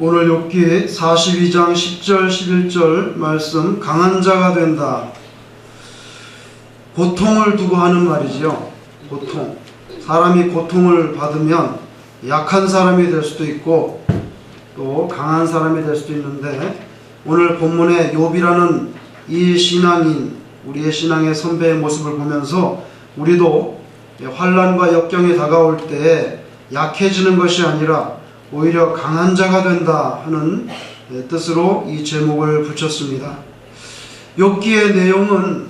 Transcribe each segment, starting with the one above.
오늘 욥기 42장 10절 11절 말씀, 강한 자가 된다. 고통을 두고 하는 말이지요. 고통. 사람이 고통을 받으면 약한 사람이 될 수도 있고 또 강한 사람이 될 수도 있는데, 오늘 본문의 욥이라는 이 신앙인, 우리의 신앙의 선배의 모습을 보면서 우리도 환난과 역경이 다가올 때 약해지는 것이 아니라 오히려 강한 자가 된다 하는 뜻으로 이 제목을 붙였습니다. 욥기의 내용은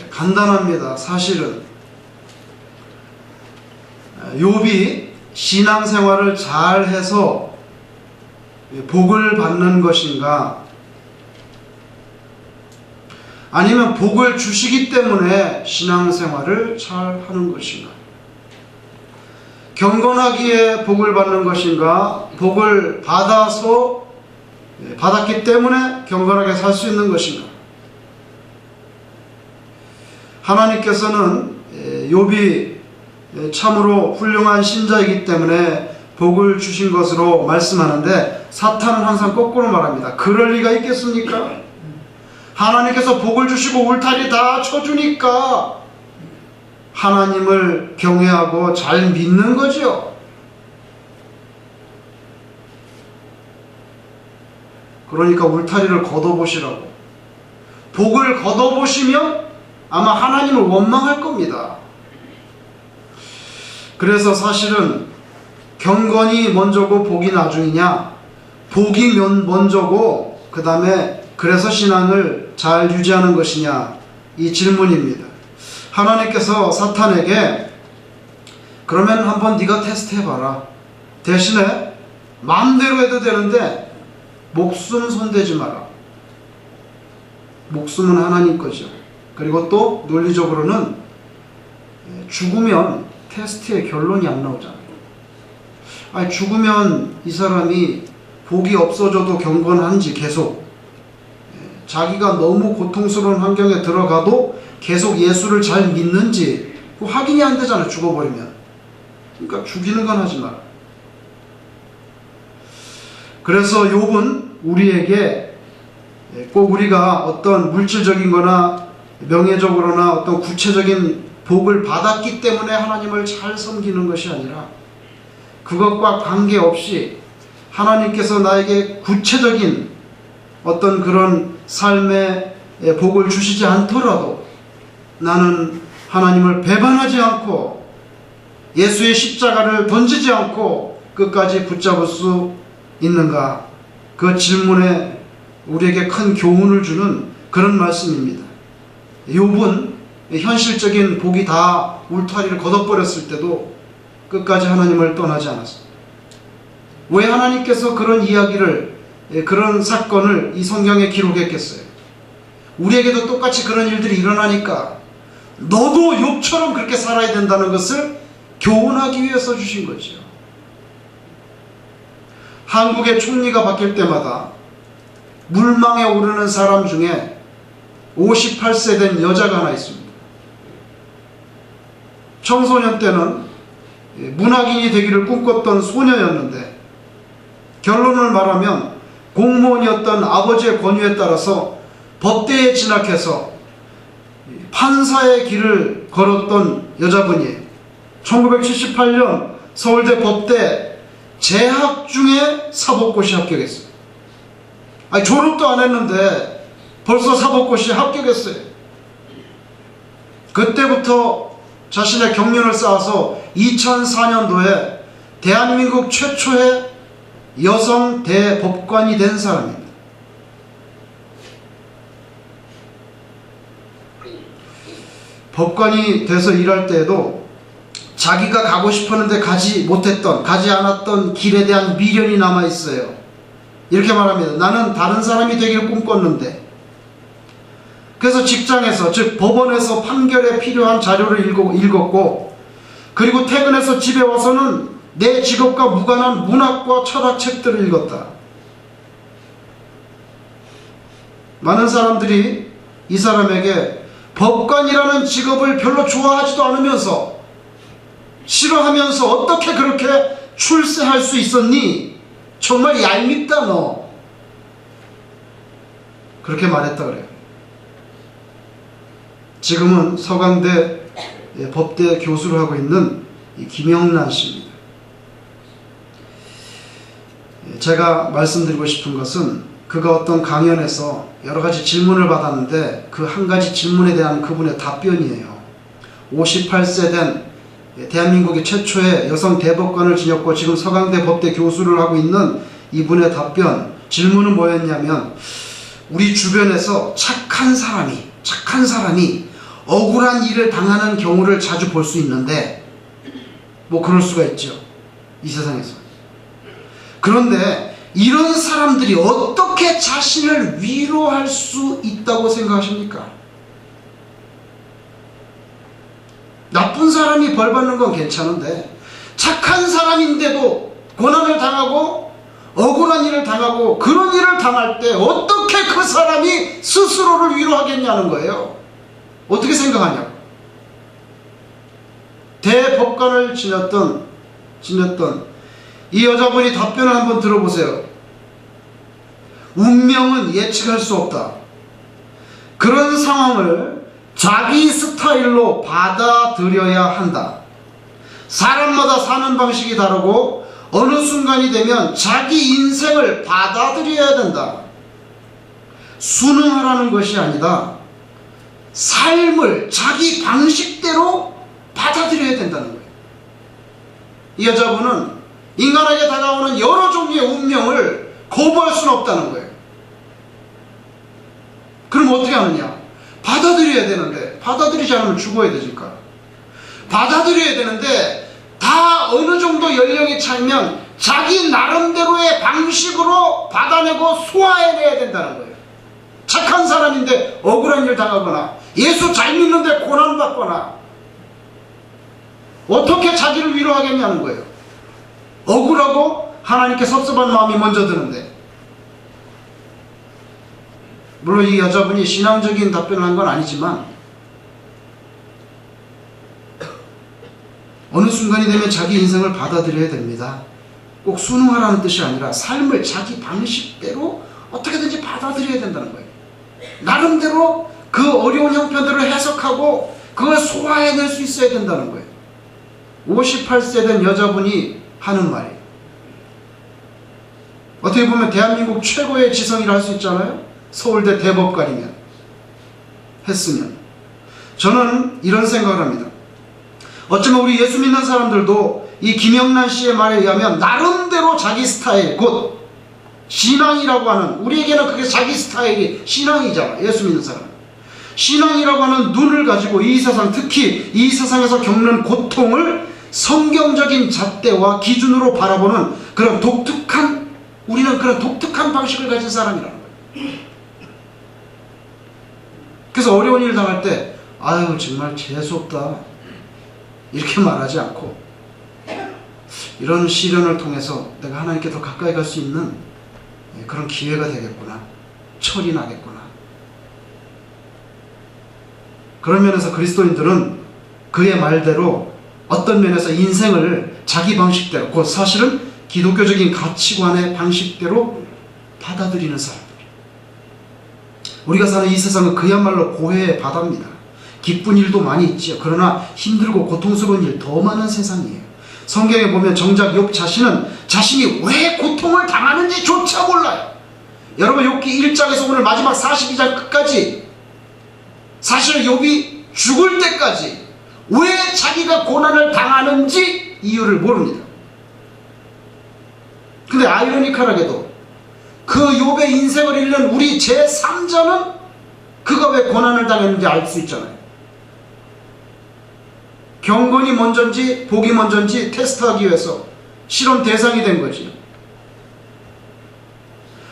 간단합니다. 사실은 욥이 신앙생활을 잘 해서 복을 받는 것인가, 아니면 복을 주시기 때문에 신앙생활을 잘 하는 것인가, 경건하기에 복을 받는 것인가, 복을 받았기 때문에 경건하게 살 수 있는 것인가. 하나님께서는 욥이 참으로 훌륭한 신자이기 때문에 복을 주신 것으로 말씀하는데, 사탄은 항상 거꾸로 말합니다. 그럴 리가 있겠습니까? 하나님께서 복을 주시고 울타리 다 쳐주니까 하나님을 경외하고 잘 믿는 거죠. 그러니까 울타리를 걷어보시라고. 복을 걷어보시면 아마 하나님을 원망할 겁니다. 그래서 사실은 경건이 먼저고 복이 나중이냐, 복이 먼저고 그 다음에 그래서 신앙을 잘 유지하는 것이냐, 이 질문입니다. 하나님께서 사탄에게 그러면 한번 네가 테스트 해봐라. 대신에 마음대로 해도 되는데 목숨 손대지 마라. 목숨은 하나님 거죠. 그리고 또 논리적으로는 죽으면 테스트의 결론이 안 나오잖아요. 아니, 죽으면 이 사람이 복이 없어져도 경건한지, 계속 자기가 너무 고통스러운 환경에 들어가도 계속 예수를 잘 믿는지 확인이 안 되잖아요, 죽어버리면. 그러니까 죽이는 건 하지 마라. 그래서 욥은 우리에게 꼭 우리가 어떤 물질적인 거나 명예적으로나 어떤 구체적인 복을 받았기 때문에 하나님을 잘 섬기는 것이 아니라, 그것과 관계없이 하나님께서 나에게 구체적인 어떤 그런 삶의 복을 주시지 않더라도 나는 하나님을 배반하지 않고 예수의 십자가를 던지지 않고 끝까지 붙잡을 수 있는가, 그 질문에 우리에게 큰 교훈을 주는 그런 말씀입니다. 욥은 현실적인 복이 다 울타리를 걷어버렸을 때도 끝까지 하나님을 떠나지 않았습니다. 왜 하나님께서 그런 이야기를, 그런 사건을 이 성경에 기록했겠어요? 우리에게도 똑같이 그런 일들이 일어나니까 너도 욥처럼 그렇게 살아야 된다는 것을 교훈하기 위해서 주신 거죠. 한국의 총리가 바뀔 때마다 물망에 오르는 사람 중에 58세 된 여자가 하나 있습니다. 청소년 때는 문학인이 되기를 꿈꿨던 소녀였는데, 결론을 말하면 공무원이었던 아버지의 권유에 따라서 법대에 진학해서 판사의 길을 걸었던 여자분이 1978년 서울대 법대 재학 중에 사법고시 합격했어요. 아니, 졸업도 안 했는데 벌써 사법고시 합격했어요. 그때부터 자신의 경륜을 쌓아서 2004년도에 대한민국 최초의 여성 대법관이 된 사람입니다. 법관이 돼서 일할 때에도 자기가 가고 싶었는데 가지 않았던 길에 대한 미련이 남아있어요. 이렇게 말합니다. 나는 다른 사람이 되기를 꿈꿨는데. 그래서 직장에서, 즉 법원에서 판결에 필요한 자료를 읽었고, 그리고 퇴근해서 집에 와서는 내 직업과 무관한 문학과 철학 책들을 읽었다. 많은 사람들이 이 사람에게 법관이라는 직업을 별로 좋아하지도 않으면서, 싫어하면서 어떻게 그렇게 출세할 수 있었니? 정말 얄밉다 너. 그렇게 말했다 그래요. 지금은 서강대 법대 교수를 하고 있는 김영란 씨입니다. 제가 말씀드리고 싶은 것은 그가 어떤 강연에서 여러 가지 질문을 받았는데 그 한 가지 질문에 대한 그분의 답변이에요. 58세 된 대한민국의 최초의 여성 대법관을 지녔고 지금 서강대 법대 교수를 하고 있는 이분의 답변, 질문은 뭐였냐면, 우리 주변에서 착한 사람이 억울한 일을 당하는 경우를 자주 볼 수 있는데, 뭐 그럴 수가 있죠, 이 세상에서. 그런데 이런 사람들이 어떻게 자신을 위로할 수 있다고 생각하십니까? 나쁜 사람이 벌 받는 건 괜찮은데 착한 사람인데도 고난을 당하고 억울한 일을 당하고 그런 일을 당할 때 어떻게 그 사람이 스스로를 위로하겠냐는 거예요. 어떻게 생각하냐고. 대법관을 지냈던 이 여자분이 답변을 한번 들어보세요. 운명은 예측할 수 없다. 그런 상황을 자기 스타일로 받아들여야 한다. 사람마다 사는 방식이 다르고 어느 순간이 되면 자기 인생을 받아들여야 된다. 순응하라는 것이 아니다. 삶을 자기 방식대로 받아들여야 된다는 거예요. 이 여자분은 인간에게 다가오는 여러 종류의 운명을 거부할 수는 없다는 거예요. 그럼 어떻게 하느냐? 받아들여야 되는데, 받아들이지 않으면 죽어야 되니까. 받아들여야 되는데 다 어느 정도 연령이 차면 자기 나름대로의 방식으로 받아내고 소화해내야 된다는 거예요. 착한 사람인데 억울한 일 당하거나 예수 잘 믿는데 고난받거나 어떻게 자기를 위로하겠냐는 거예요. 억울하고 하나님께 섭섭한 마음이 먼저 드는데. 물론 이 여자분이 신앙적인 답변을 한 건 아니지만 어느 순간이 되면 자기 인생을 받아들여야 됩니다. 꼭 순응하라는 뜻이 아니라 삶을 자기 방식대로 어떻게든지 받아들여야 된다는 거예요. 나름대로 그 어려운 형편들을 해석하고 그걸 소화해낼 수 있어야 된다는 거예요. 58세 된 여자분이 하는 말이에요. 어떻게 보면 대한민국 최고의 지성이라 할 수 있잖아요. 서울대 대법관이면, 했으면. 저는 이런 생각을 합니다. 어쩌면 우리 예수 믿는 사람들도 이 김영란 씨의 말에 의하면 나름대로 자기 스타일, 곧 신앙이라고 하는, 우리에게는 그게 자기 스타일이 신앙이잖아. 예수 믿는 사람. 신앙이라고 하는 눈을 가지고 이 세상, 특히 이 세상에서 겪는 고통을 성경적인 잣대와 기준으로 바라보는 그런 독특한, 우리는 그런 독특한 방식을 가진 사람이라는 거예요. 그래서 어려운 일 당할 때 아유 정말 재수없다 이렇게 말하지 않고, 이런 시련을 통해서 내가 하나님께 더 가까이 갈 수 있는 그런 기회가 되겠구나, 철이 나겠구나. 그런 면에서 그리스도인들은 그의 말대로 어떤 면에서 인생을 자기 방식대로, 곧 사실은 기독교적인 가치관의 방식대로 받아들이는 사람들. 우리가 사는 이 세상은 그야말로 고해의 바다입니다. 기쁜 일도 많이 있지요. 그러나 힘들고 고통스러운 일 더 많은 세상이에요. 성경에 보면 정작 욥 자신은 자신이 왜 고통을 당하는지조차 몰라요. 여러분, 욥기 1장에서 오늘 마지막 42장 끝까지 사실 욥이 죽을 때까지 왜 자기가 고난을 당하는지 이유를 모릅니다. 근데 아이러니컬하게도 그 욥의 인생을 읽는 우리 제3자는 그가 왜 고난을 당했는지 알 수 있잖아요. 경건이 먼저인지 복이 먼저인지 테스트하기 위해서 실험 대상이 된 거지.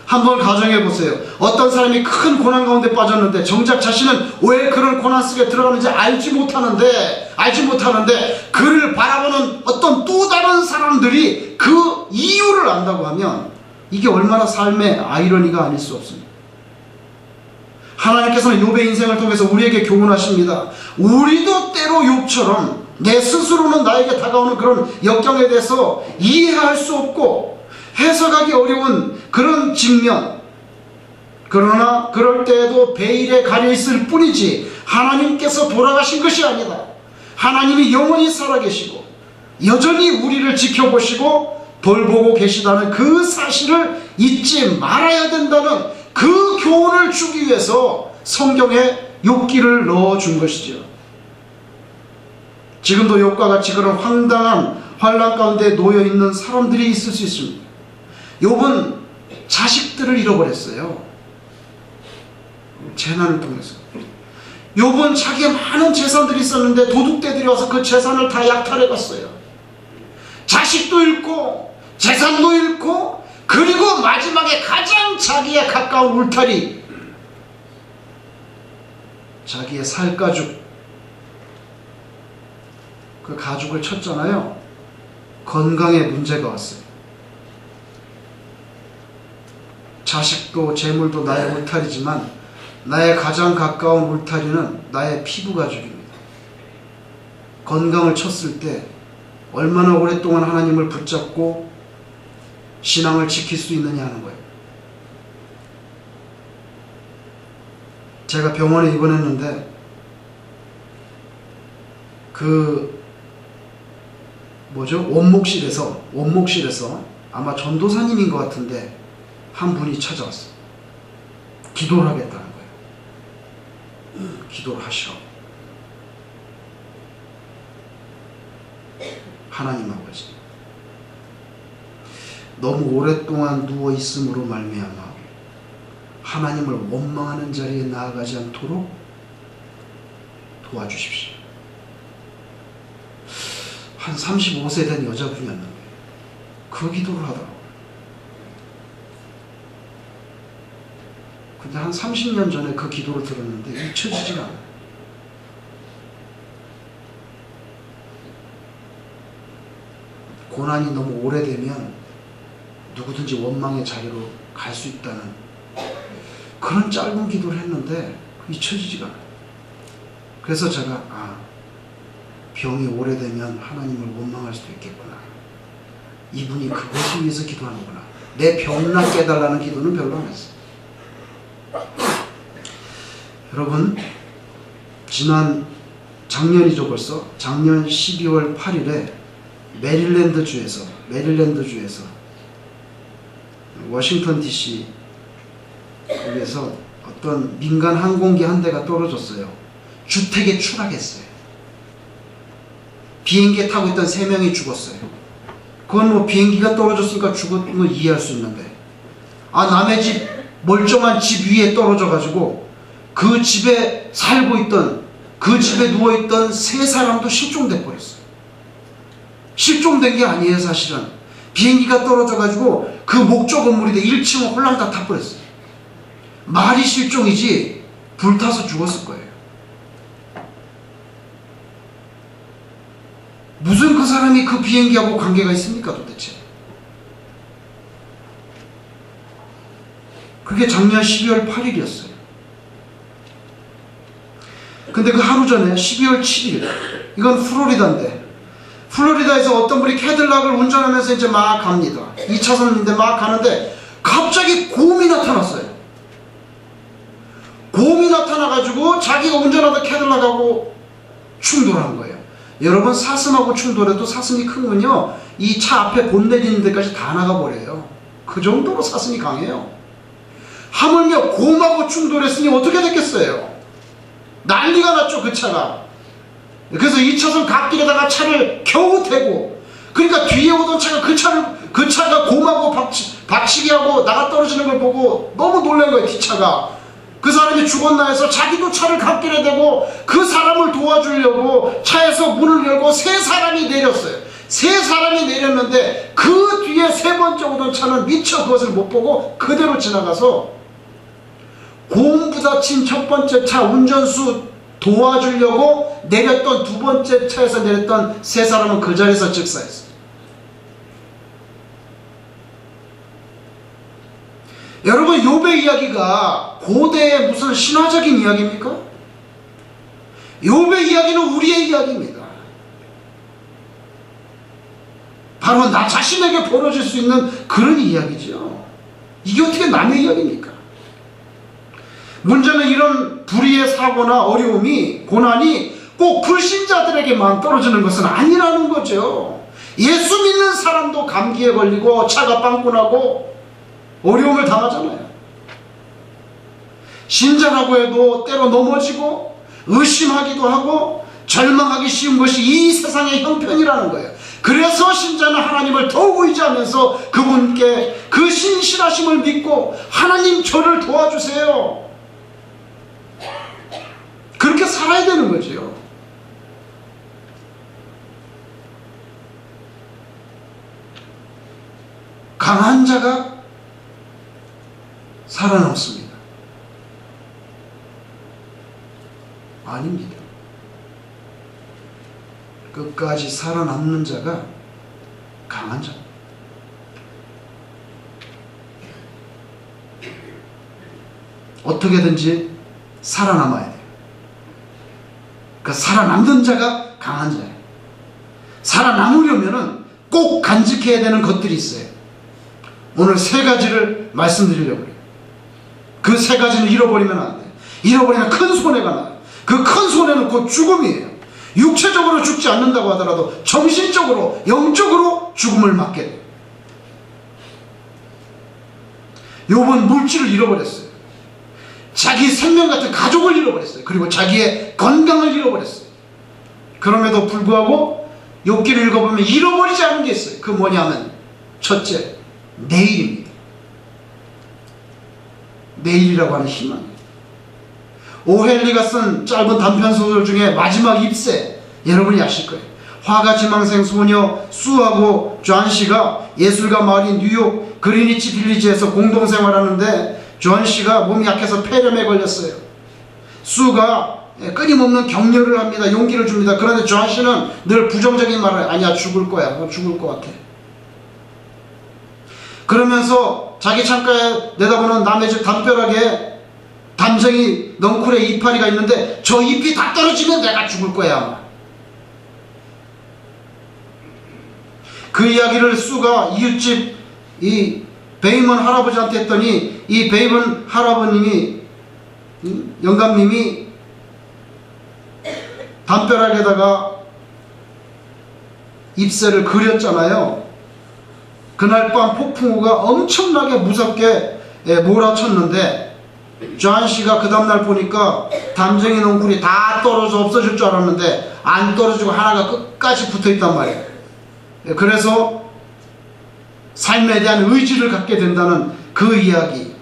한번 가정해 보세요. 어떤 사람이 큰 고난 가운데 빠졌는데 정작 자신은 왜 그런 고난 속에 들어가는지 알지 못하는데 그를 바라보는 어떤 또 다른 사람들이 그 이유를 안다고 하면 이게 얼마나 삶의 아이러니가 아닐 수 없습니다. 하나님께서는 욥의 인생을 통해서 우리에게 교훈하십니다. 우리도 때로 욥처럼 내 스스로는 나에게 다가오는 그런 역경에 대해서 이해할 수 없고 해석하기 어려운 그런 직면, 그러나 그럴 때에도 베일에 가려있을 뿐이지 하나님께서 돌아가신 것이 아니다. 하나님이 영원히 살아계시고 여전히 우리를 지켜보시고 돌보고 계시다는 그 사실을 잊지 말아야 된다는 그 교훈을 주기 위해서 성경에 욥기를 넣어준 것이죠. 지금도 욥과 같이 그런 황당한 환난 가운데 놓여있는 사람들이 있을 수 있습니다. 욥은 자식들을 잃어버렸어요. 재난을 통해서. 욥은 자기의 많은 재산들이 있었는데 도둑떼들이 와서 그 재산을 다 약탈해갔어요. 자식도 잃고 재산도 잃고, 그리고 마지막에 가장 자기에 가까운 울타리, 자기의 살가죽, 그 가죽을 쳤잖아요. 건강에 문제가 왔어요. 자식도 재물도 나의 울타리지만 나의 가장 가까운 울타리는 나의 피부 가죽입니다. 건강을 쳤을 때 얼마나 오랫동안 하나님을 붙잡고 신앙을 지킬 수 있느냐 하는 거예요. 제가 병원에 입원했는데 원목실에서 아마 전도사님인 것 같은데 한 분이 찾아왔어요. 기도를 하겠다는 거예요. 기도를 하시라고. 하나님 아버지, 너무 오랫동안 누워있음으로 말미암아 하나님을 원망하는 자리에 나아가지 않도록 도와주십시오. 한 35세 된 여자분이었는데 그 기도를 하더라고요. 근데 한 30년 전에 그 기도를 들었는데 잊혀지지가 않아요. 고난이 너무 오래되면 누구든지 원망의 자리로 갈 수 있다는 그런 짧은 기도를 했는데 잊혀지지가 않아요. 그래서 제가 병이 오래되면 하나님을 원망할 수도 있겠구나. 이분이 그것을 위해서 기도하는구나. 내 병나 깨달라는 기도는 별로 안 했어요. 여러분, 작년이죠 벌써. 작년 12월 8일에 메릴랜드주에서 워싱턴 DC 거기에서 어떤 민간 항공기 한 대가 떨어졌어요. 주택에 추락했어요. 비행기에 타고 있던 3명이 죽었어요. 그건 뭐 비행기가 떨어졌으니까 죽은 거 이해할 수 있는데, 남의 집, 멀쩡한 집 위에 떨어져 가지고 그 집에 살고 있던, 그 집에 누워있던 3사람도 실종돼 버렸어요. 실종된 게 아니에요. 사실은 비행기가 떨어져 가지고 그 목조 건물인데 1층은 홀랑 다 타버렸어요. 말이 실종이지 불타서 죽었을 거예요. 무슨 그 사람이 그 비행기하고 관계가 있습니까 도대체? 그게 작년 12월 8일이었어요. 근데 그 하루 전에 12월 7일, 이건 플로리다인데, 플로리다에서 어떤 분이 캐딜락을 운전하면서 이제 막 갑니다. 2차선인데 막 가는데 갑자기 곰이 나타났어요. 곰이 나타나가지고 자기가 운전하던 캐딜락하고 충돌한 거예요. 여러분, 사슴하고 충돌해도 사슴이 크면요, 이 차 앞에 본넷 있는 데까지 다 나가버려요. 그 정도로 사슴이 강해요. 하물며 곰하고 충돌했으니 어떻게 됐겠어요? 난리가 났죠, 그 차가. 그래서 2차선 갓길에다가 차를 겨우 대고, 그러니까 뒤에 오던 차가 그 차가 곰하고 박치기 하고 나가 떨어지는 걸 보고 너무 놀란 거예요, 뒷차가. 그 사람이 죽었나 해서 자기도 차를 갓길에 대고 그 사람을 도와주려고 차에서 문을 열고 3사람이 내렸어요. 3사람이 내렸는데 그 뒤에 3번째 오던 차는 미처 그것을 못 보고 그대로 지나가서 곰 부딪힌 첫 번째 차 운전수 도와주려고 내렸던 2번째 차에서 내렸던 3사람은 그 자리에서 즉사했어요. 여러분, 욥의 이야기가 고대의 무슨 신화적인 이야기입니까? 욥의 이야기는 우리의 이야기입니다. 바로 나 자신에게 벌어질 수 있는 그런 이야기죠. 이게 어떻게 남의 이야기입니까? 문제는 이런 불의의 사고나 어려움이, 고난이 꼭 불신자들에게만 떨어지는 것은 아니라는 거죠. 예수 믿는 사람도 감기에 걸리고 차가 빵꾸나고 어려움을 당하잖아요. 신자라고 해도 때로 넘어지고 의심하기도 하고 절망하기 쉬운 것이 이 세상의 형편이라는 거예요. 그래서 신자는 하나님을 더욱 의지하면서 그분께 그 신실하심을 믿고 하나님 저를 도와주세요, 그렇게 살아야 되는 거죠. 강한 자가 살아남습니다. 아닙니다. 끝까지 살아남는 자가 강한 자입니다. 어떻게든지 살아남아야 돼요. 그 살아남는 자가 강한 자예요. 살아남으려면 꼭 간직해야 되는 것들이 있어요. 오늘 세 가지를 말씀드리려고 해요. 그 세 가지는 잃어버리면 안 돼요. 잃어버리면 큰 손해가 나요. 그 큰 손해는 곧 죽음이에요. 육체적으로 죽지 않는다고 하더라도 정신적으로, 영적으로 죽음을 맞게 돼요. 욥은 물질을 잃어버렸어요. 자기 생명 같은 가족을 잃어버렸어요. 그리고 자기의 건강을 잃어버렸어요. 그럼에도 불구하고 욥기를 읽어보면 잃어버리지 않은 게 있어요. 그 뭐냐면 첫째, 내일입니다. 내일이라고 하는 희망이에요. 오헬리가 쓴 짧은 단편소설 중에 마지막 잎새, 여러분이 아실 거예요. 화가 지망생 소녀 수하고 존 씨가 예술가 마을인 뉴욕 그리니치 빌리지에서 공동생활하는데 존 씨가 몸이 약해서 폐렴에 걸렸어요. 수가 끊임없는 격려를 합니다. 용기를 줍니다. 그런데 존 씨는 늘 부정적인 말을, 아니야 죽을 거야, 너 죽을 것 같아. 그러면서 자기 창가에 내다보는 남의 집 담벼락에 담쟁이 넝쿨의 이파리가 있는데 저 잎이 다 떨어지면 내가 죽을 거야. 그 이야기를 수가 이웃집 이 베이먼 할아버지한테 했더니 이 베이먼 할아버님이, 영감님이 담벼락에다가 잎새를 그렸잖아요. 그날 밤 폭풍우가 엄청나게 무섭게 몰아쳤는데 존 씨가 그 다음날 보니까 담쟁이 넝쿨이 다 떨어져 없어질 줄 알았는데 안 떨어지고 하나가 끝까지 붙어있단 말이에요. 그래서 삶에 대한 의지를 갖게 된다는 그 이야기.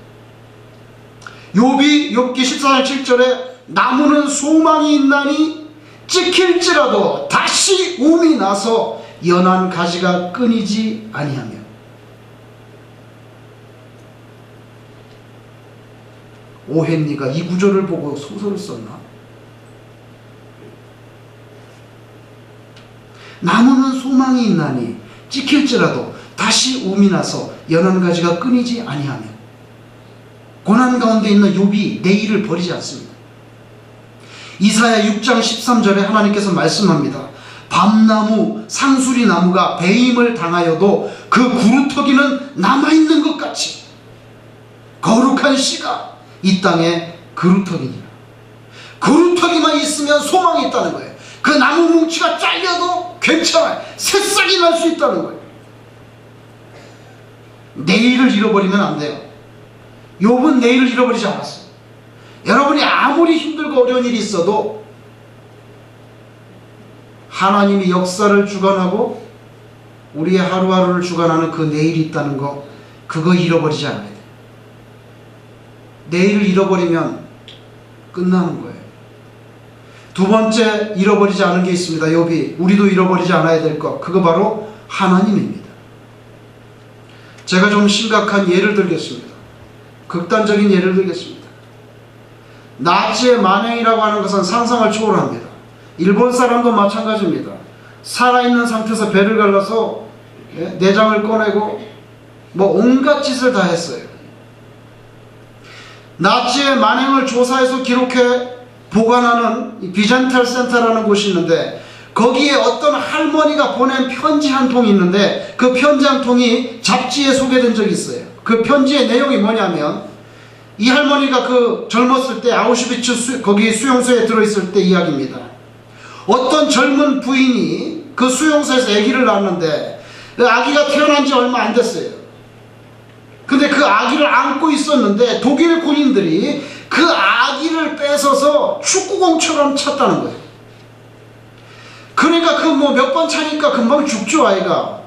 욥기 14장 7절에 나무는 소망이 있나니 찍힐지라도 다시 움이 나서 연한 가지가 끊이지 아니하며. 오헨리가 이 구절을 보고 소설을 썼나? 나무는 소망이 있나니 찍힐지라도 다시 움이 나서 연한 가지가 끊이지 아니하며. 고난 가운데 있는 욥이 내일을 버리지 않습니다. 이사야 6장 13절에 하나님께서 말씀합니다. 밤나무, 상수리 나무가 배임을 당하여도 그 구루터기는 남아있는 것 같이 거룩한 씨가 이 땅에 그루터기니라. 그루터기만 있으면 소망이 있다는 거예요. 그 나무 뭉치가 잘려도 괜찮아요. 새싹이 날 수 있다는 거예요. 내일을 잃어버리면 안 돼요. 욥은 내일을 잃어버리지 않았어요. 여러분이 아무리 힘들고 어려운 일이 있어도 하나님이 역사를 주관하고 우리의 하루하루를 주관하는 그 내일이 있다는 거, 그거 잃어버리지 않아야 돼요. 내일을 잃어버리면 끝나는 거예요. 두 번째 잃어버리지 않은 게 있습니다. 욥이 우리도 잃어버리지 않아야 될 것, 그거 바로 하나님입니다. 제가 좀 심각한 예를 들겠습니다. 극단적인 예를 들겠습니다. 나치의 만행이라고 하는 것은 상상을 초월합니다. 일본 사람도 마찬가지입니다. 살아있는 상태에서 배를 갈라서 내장을 꺼내고 뭐 온갖 짓을 다 했어요. 나치의 만행을 조사해서 기록해 보관하는 비젠탈 센터라는 곳이 있는데 거기에 어떤 할머니가 보낸 편지 한 통이 있는데 그 편지 한 통이 잡지에 소개된 적이 있어요. 그 편지의 내용이 뭐냐면 이 할머니가 그 젊었을 때 아우슈비츠 거기 수용소에 들어있을 때 이야기입니다. 어떤 젊은 부인이 그 수용소에서 아기를 낳았는데 그 아기가 태어난 지 얼마 안 됐어요. 근데 그 아기를 안고 있었는데 독일 군인들이 그 아기를 뺏어서 축구공처럼 찼다는 거예요. 그러니까 그 뭐 몇 번 차니까 금방 죽죠, 아이가.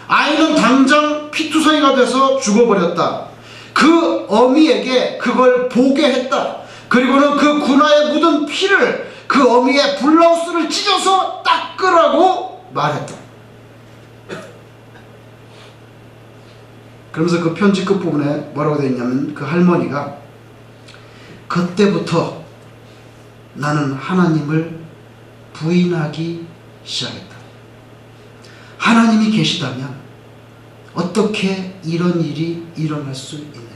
아이는 당장 피투성이가 돼서 죽어버렸다. 그 어미에게 그걸 보게 했다. 그리고는 그 군화에 묻은 피를 그 어미의 블라우스를 찢어서 닦으라고 말했다. 그러면서 그 편지 끝부분에 뭐라고 되어 있냐면 그 할머니가 그때부터 나는 하나님을 부인하기 시작했다. 하나님이 계시다면 어떻게 이런 일이 일어날 수 있느냐.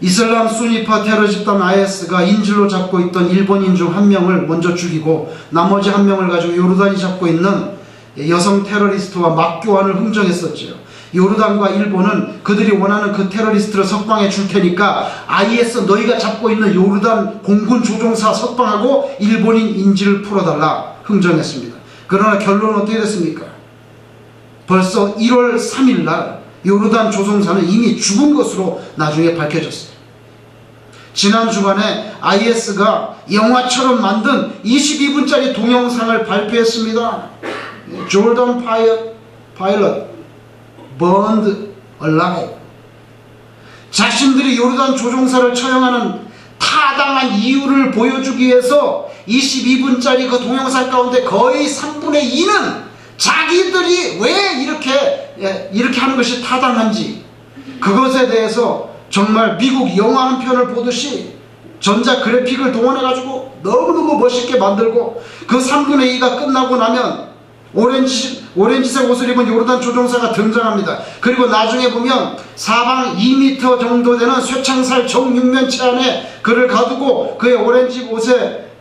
이슬람 수니파 테러 집단 IS가 인질로 잡고 있던 일본인 중 한 명을 먼저 죽이고 나머지 한 명을 가지고 요르단이 잡고 있는 여성 테러리스트와 맞교환을 흥정했었죠. 요르단과 일본은 그들이 원하는 그 테러리스트를 석방해 줄 테니까 IS 너희가 잡고 있는 요르단 공군 조종사 석방하고 일본인 인질을 풀어달라 흥정했습니다. 그러나 결론은 어떻게 됐습니까? 벌써 1월 3일 날 요르단 조종사는 이미 죽은 것으로 나중에 밝혀졌어요. 지난 주간에 IS가 영화처럼 만든 22분짜리 동영상을 발표했습니다. 조던 파일럿 burned alive. 자신들이 요르단 조종사를 처형하는 타당한 이유를 보여주기 위해서 22분짜리 그 동영상 가운데 거의 3분의 2는 자기들이 왜 이렇게 하는 것이 타당한지 그것에 대해서 정말 미국 영화 한 편을 보듯이 전자 그래픽을 동원해가지고 너무너무 멋있게 만들고 그 3분의 2가 끝나고 나면 오렌지색 옷을 입은 요르단 조종사가 등장합니다. 그리고 나중에 보면 사방 2m 정도 되는 쇠창살 정육면체 안에 그를 가두고 그의 오렌지 옷에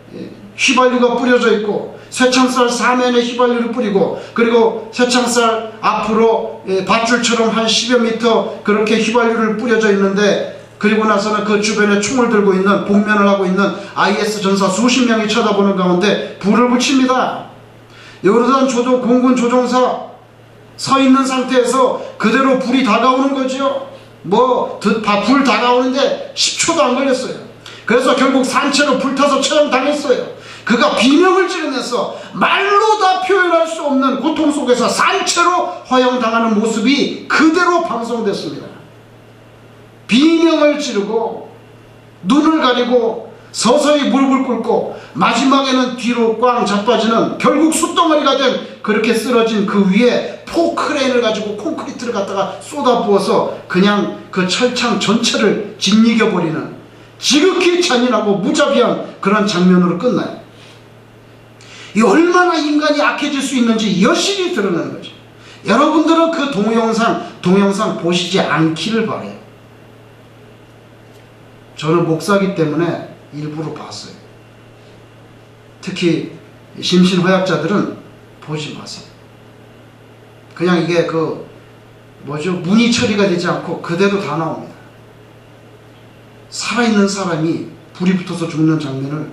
휘발유가 뿌려져 있고 쇠창살 사면에 휘발유를 뿌리고 그리고 쇠창살 앞으로 밧줄처럼 한 10여 미터 그렇게 휘발유를 뿌려져 있는데 그리고 나서는 그 주변에 총을 들고 있는 복면을 하고 있는 IS 전사 수십 명이 쳐다보는 가운데 불을 붙입니다. 요르단 공군 조종사 서 있는 상태에서 그대로 불이 다가오는 거죠. 불 다가오는데 10초도 안 걸렸어요. 그래서 결국 산채로 불타서 처형당했어요. 그가 비명을 지르면서 말로 다 표현할 수 없는 고통 속에서 산채로 허용당하는 모습이 그대로 방송됐습니다. 비명을 지르고 눈을 가리고 서서히 무릎을 꿇고 마지막에는 뒤로 꽝 자빠지는 결국 숯덩어리가 된 그렇게 쓰러진 그 위에 포크레인을 가지고 콘크리트를 갖다가 쏟아부어서 그냥 그 철창 전체를 짓이겨버리는 지극히 잔인하고 무자비한 그런 장면으로 끝나요. 이 얼마나 인간이 악해질 수 있는지 여실히 드러나는 거죠. 여러분들은 그 동영상 보시지 않기를 바라요. 저는 목사기 때문에 일부러 봤어요. 특히 심신허약자들은 보지 마세요. 그냥 이게 문의 처리가 되지 않고 그대로 다 나옵니다. 살아있는 사람이 불이 붙어서 죽는 장면을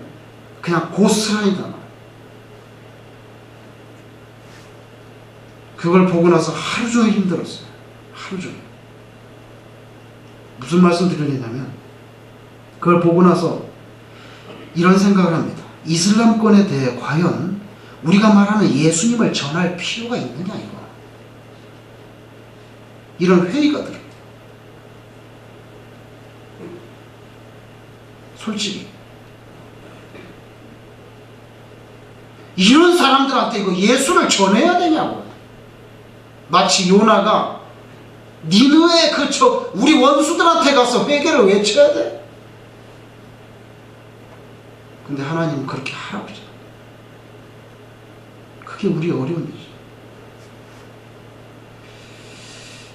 그냥 고스란히 다 나와요. 그걸 보고 나서 하루 종일 힘들었어요. 하루 종일. 무슨 말씀 드리냐면 그걸 보고 나서 이런 생각을 합니다. 이슬람권에 대해 과연 우리가 말하는 예수님을 전할 필요가 있느냐 이거. 이런 회의가 들어요. 솔직히 이런 사람들한테 이거 예수를 전해야 되냐고. 마치 요나가 니느웨 우리 원수들한테 가서 회개를 외쳐야 돼? 근데 하나님은 그렇게 하라고 그러잖아. 그게 우리의 어려운 일이죠.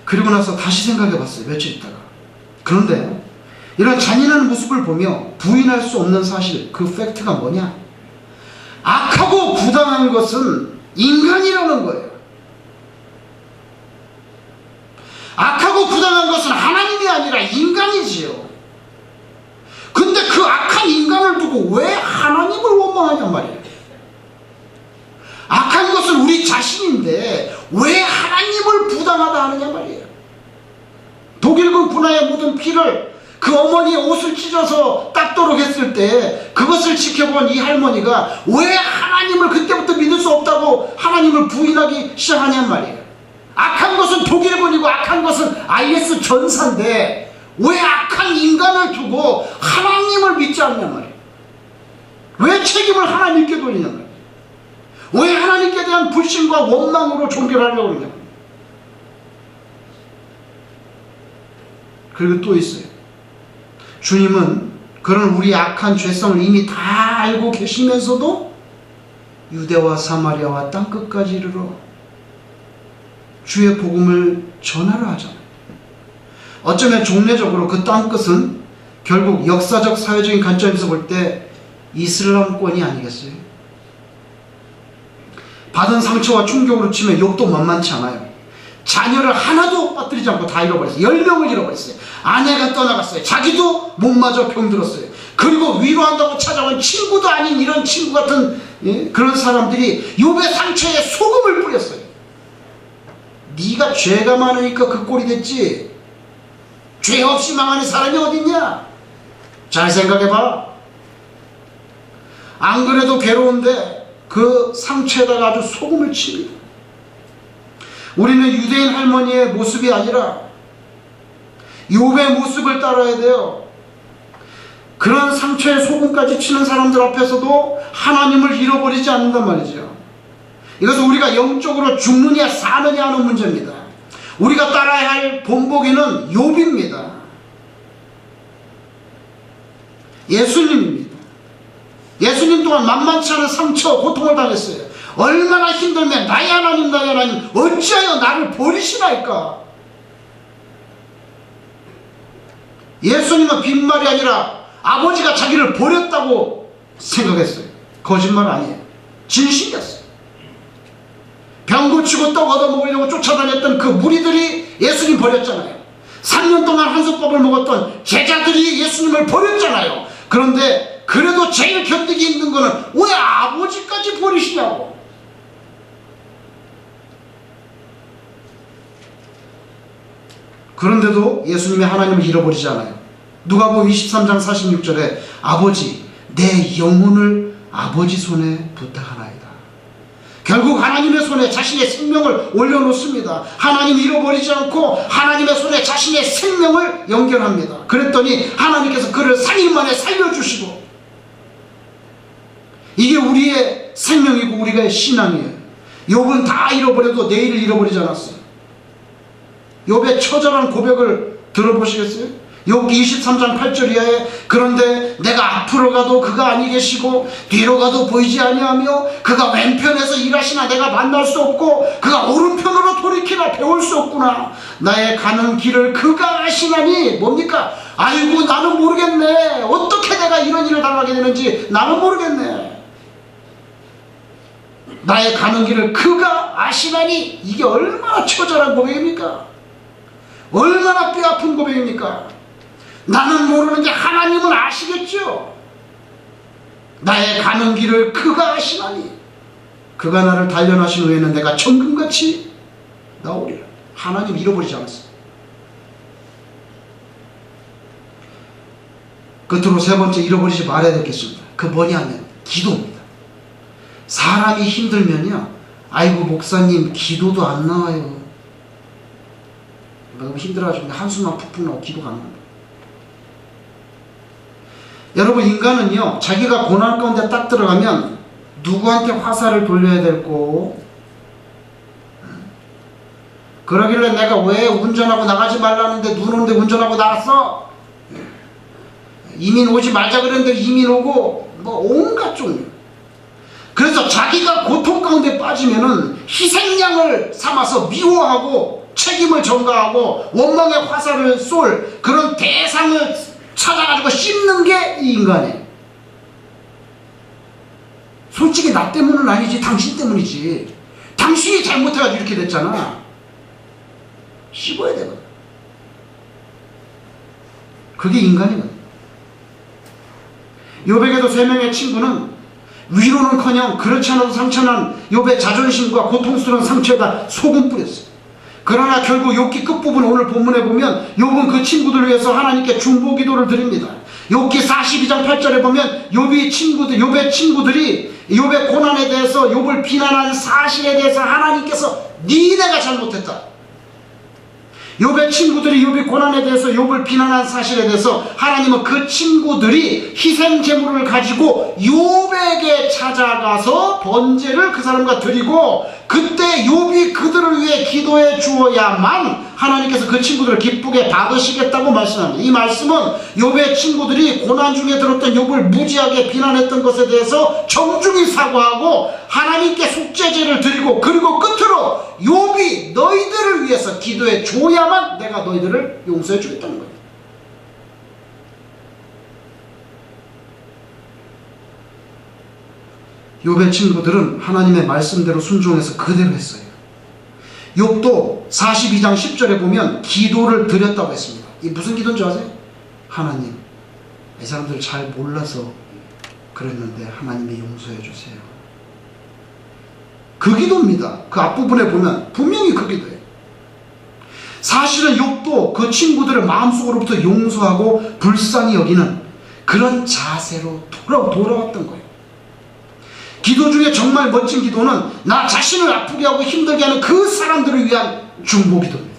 그리고 나서 다시 생각해 봤어요. 며칠 있다가. 그런데 이런 잔인한 모습을 보며 부인할 수 없는 사실, 그 팩트가 뭐냐? 부당한 것은 인간이라는 거예요. 악하고 부당한 것은 하나님이 아니라 인간이지요. 근데 그 악한 인간을 두고 왜 하나님을 원망하냔 말이에요. 악한 것은 우리 자신인데 왜 하나님을 부당하다 하느냐 말이에요. 독일군 군화에 묻은 피를 그 어머니의 옷을 찢어서 닦도록 했을 때 그것을 지켜본 이 할머니가 왜 하나님을 그때부터 믿을 수 없다고 하나님을 부인하기 시작하냔 말이에요. 악한 것은 독일군이고 악한 것은 IS 전사인데 왜 악한 인간을 두고 하나님을 믿지 않냔 말이에요. 왜 책임을 하나님께 돌리냔 말이에요. 왜 하나님께 대한 불신과 원망으로 종결하려고 그러냐. 그리고 또 있어요. 주님은 그런 우리의 악한 죄성을 이미 다 알고 계시면서도 유대와 사마리아와 땅끝까지 이르러 주의 복음을 전하려 하잖아요. 어쩌면 종례적으로 그 땅끝은 결국 역사적 사회적인 관점에서 볼 때 이슬람권이 아니겠어요? 받은 상처와 충격으로 치면 욕도 만만치 않아요. 자녀를 하나도 빠뜨리지 않고 다 잃어버렸어요. 10명을 잃어버렸어요. 아내가 떠나갔어요. 자기도 몸마저 병들었어요. 그리고 위로한다고 찾아온 친구도 아닌 이런 친구 같은 그런 사람들이 욥의 상처에 소금을 뿌렸어요. 네가 죄가 많으니까 그 꼴이 됐지 죄 없이 망하는 사람이 어딨냐? 잘 생각해봐. 안 그래도 괴로운데 그 상처에다가 아주 소금을 칩니다. 우리는 유대인 할머니의 모습이 아니라 욥의 모습을 따라야 돼요. 그런 상처에 소금까지 치는 사람들 앞에서도 하나님을 잃어버리지 않는단 말이죠. 이것은 우리가 영적으로 죽느냐 사느냐 하는 문제입니다. 우리가 따라야 할 본보기는 욥입니다. 예수님입니다. 예수님 또한 만만치 않은 상처, 고통을 당했어요. 얼마나 힘들면 나의 하나님 나의 하나님 어찌하여 나를 버리시나이까. 예수님은 빈말이 아니라 아버지가 자기를 버렸다고 생각했어요. 거짓말 아니에요. 진실이었어요. 병 고치고 떡 얻어먹으려고 쫓아다녔던 그 무리들이 예수님 버렸잖아요. 3년 동안 한솥밥을 먹었던 제자들이 예수님을 버렸잖아요. 그런데 그래도 제일 견디기 힘든 거는 왜 아버지까지 버리시냐고. 그런데도 예수님이 하나님을 잃어버리지 않아요. 누가복음 23장 46절에 아버지 내 영혼을 아버지 손에 부탁하나이다. 결국 하나님의 손에 자신의 생명을 올려놓습니다. 하나님 잃어버리지 않고 하나님의 손에 자신의 생명을 연결합니다. 그랬더니 하나님께서 그를 3일 만에 살려주시고, 이게 우리의 생명이고 우리의 신앙이에요. 욥은 다 잃어버려도 내일을 잃어버리지 않았어요. 욥의 처절한 고백을 들어보시겠어요? 욥기 23장 8절 이하에 그런데 내가 앞으로 가도 그가 아니 계시고 뒤로 가도 보이지 아니하며 그가 왼편에서 일하시나 내가 만날 수 없고 그가 오른편으로 돌이키나 배울 수 없구나. 나의 가는 길을 그가 아시나니 뭡니까? 아이고 나는 모르겠네. 어떻게 내가 이런 일을 당하게 되는지 나는 모르겠네. 나의 가는 길을 그가 아시나니. 이게 얼마나 처절한 고백입니까? 얼마나 뼈아픈 고백입니까? 나는 모르는데 하나님은 아시겠죠. 나의 가는 길을 그가 아시나니 그가 나를 단련하신 후에는 내가 정금같이 나오리라. 하나님 잃어버리지 않았어요. 끝으로 세 번째 잃어버리지 말아야 되겠습니다. 그 뭐냐면 기도입니다. 사람이 힘들면요, 아이고 목사님 기도도 안 나와요. 너무 힘들어가지고 한숨만 푹푹 나고 기도가 안 나와요. 여러분, 인간은요 자기가 고난 가운데 딱 들어가면 누구한테 화살을 돌려야 될고, 그러길래 내가 왜 운전하고 나가지 말라는데 눈 오는데 운전하고 나갔어? 이민 오지 말자 그랬는데 이민 오고, 뭐 온갖 종류. 그래서 자기가 고통 가운데 빠지면은 희생양을 삼아서 미워하고 책임을 전가하고 원망의 화살을 쏠 그런 대상을 찾아가지고 씹는 게 이 인간이에요. 솔직히 나 때문은 아니지, 당신 때문이지. 당신이 잘못해가지고 이렇게 됐잖아. 씹어야 되거든. 그게 인간이거든. 욥에게도 3명의 친구는 위로는커녕 그렇지 않아도 상처난 욥의 자존심과 고통스러운 상처에다 소금 뿌렸어요. 그러나 결국 욥기 끝부분 오늘 본문에 보면 욥은 그 친구들을 위해서 하나님께 중보 기도를 드립니다. 욥기 42장 8절에 보면 욥의 친구들이 욥의 고난에 대해서 욥을 비난한 사실에 대해서 하나님께서 니네가 잘못했다. 욥의 친구들이 욥의 고난에 대해서 욥을 비난한 사실에 대해서 하나님은 그 친구들이 희생 제물을 가지고 욥에게 찾아가서 번제를 그 사람과 드리고 그때 욥이 그들을 위해 기도해 주어야만 하나님께서 그 친구들을 기쁘게 받으시겠다고 말씀합니다. 이 말씀은 욥의 친구들이 고난 중에 들었던 욥을 무지하게 비난했던 것에 대해서 정중히 사과하고 하나님께 속죄제를 드리고 그리고 끝으로 욥이 너희들을 위해서 기도해 줘야만 내가 너희들을 용서해 주겠다는 거예요. 욥의 친구들은 하나님의 말씀대로 순종해서 그대로 했어요. 욥도 42장 10절에 보면 기도를 드렸다고 했습니다. 이 무슨 기도인 줄 아세요? 하나님, 이 사람들 잘 몰라서 그랬는데 하나님이 용서해 주세요. 그 기도입니다. 그 앞부분에 보면 분명히 그 기도예요. 사실은 욥도 그 친구들을 마음속으로부터 용서하고 불쌍히 여기는 그런 자세로 돌아왔던 거예요. 기도 중에 정말 멋진 기도는 나 자신을 아프게 하고 힘들게 하는 그 사람들을 위한 중보 기도입니다.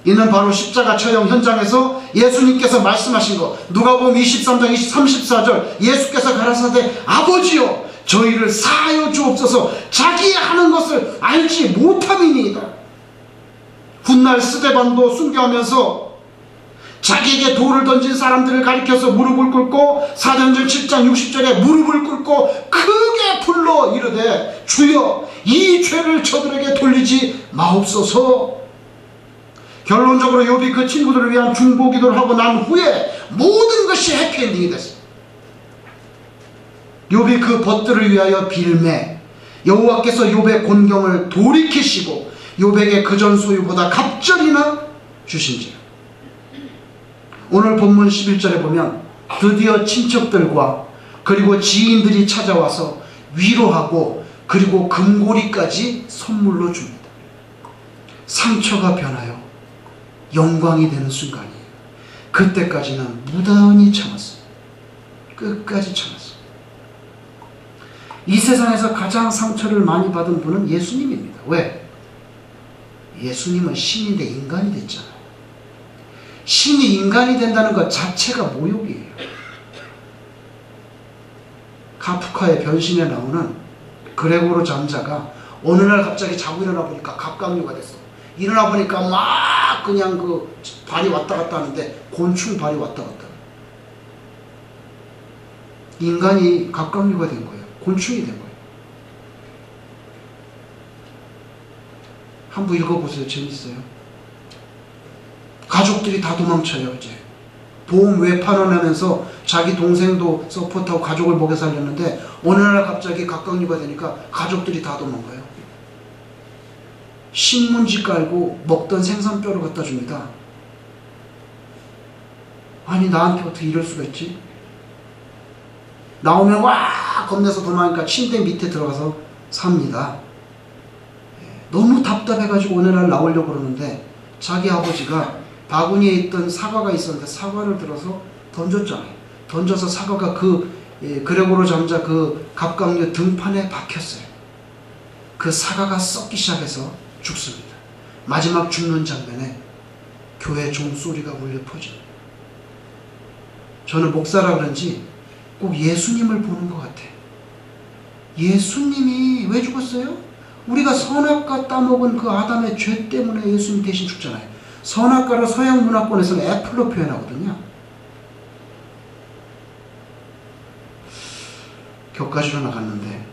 이는 바로 십자가 처형 현장에서 예수님께서 말씀하신 것, 누가복음 23장 34절 예수께서 가라사대 아버지여 저희를 사하여 주옵소서 자기 하는 것을 알지 못함이니이다. 훗날 스데반도 순교하면서 자기에게 돌을 던진 사람들을 가리켜서 무릎을 꿇고 사도행전 7장 60절에 무릎을 꿇고 크게 불러 이르되 주여 이 죄를 저들에게 돌리지 마옵소서. 결론적으로 욥이 그 친구들을 위한 중보 기도를 하고 난 후에 모든 것이 해피엔딩이 됐어요. 욥이 그 벗들을 위하여 빌매 여호와께서 욥의 곤경을 돌이키시고 욥에게 그전 소유보다 갑절이나 주신지라. 오늘 본문 11절에 보면 드디어 친척들과 그리고 지인들이 찾아와서 위로하고 그리고 금고리까지 선물로 줍니다. 상처가 변하여 영광이 되는 순간이에요. 그때까지는 무단히 참았어요. 끝까지 참았어요. 이 세상에서 가장 상처를 많이 받은 분은 예수님입니다. 왜? 예수님은 신인데 인간이 됐잖아요. 신이 인간이 된다는 것 자체가 모욕이에요. 카프카의 변신에 나오는 그레고르 잠자가 어느 날 갑자기 자고 일어나 보니까 갑각류가 됐어. 일어나 보니까 막 그냥 그 발이 왔다 갔다 하는데 곤충 발이 왔다 갔다. 인간이 갑각류가 된 거예요. 곤충이 된 거예요. 한번 읽어보세요. 재밌어요. 가족들이 다 도망쳐요. 이제 보험 외판원하면서 자기 동생도 서포트하고 가족을 먹여 살렸는데 어느 날 갑자기 갑각류가 되니까 가족들이 다 도망가요. 신문지 깔고 먹던 생선뼈를 갖다 줍니다. 아니 나한테 어떻게 이럴 수가 있지? 나오면 와 겁내서 도망가니까 침대 밑에 들어가서 삽니다. 너무 답답해가지고 어느 날 나오려고 그러는데 자기 아버지가 바구니에 있던 사과가 있었는데 사과를 들어서 던졌잖아요. 던져서 사과가 그레고르 잠자 그 갑각류 등판에 박혔어요. 그 사과가 썩기 시작해서 죽습니다. 마지막 죽는 장면에 교회 종소리가 울려 퍼집니다. 저는 목사라 그런지 꼭 예수님을 보는 것 같아요. 예수님이 왜 죽었어요? 우리가 선악과 따먹은 그 아담의 죄 때문에 예수님 대신 죽잖아요. 선악과를 서양 문화권에서는 애플로 표현하거든요. 교과지로 나갔는데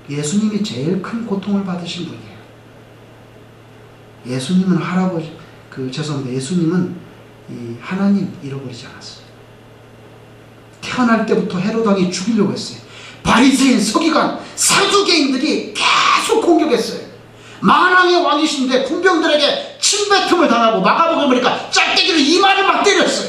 예수님이 제일 큰 고통을 받으신 분이에요. 예수님은 죄송합니다. 예수님은 이 하나님 잃어버리지 않았어요. 태어날 때부터 헤롯 왕이 죽이려고 했어요. 바리새인, 서기관, 사두개인들이 계속 공격했어요. 만왕의 왕이신데 군병들에게 침뱉음을 당하고 마가복음 보니까 짝대기로 이마를 막 때렸어.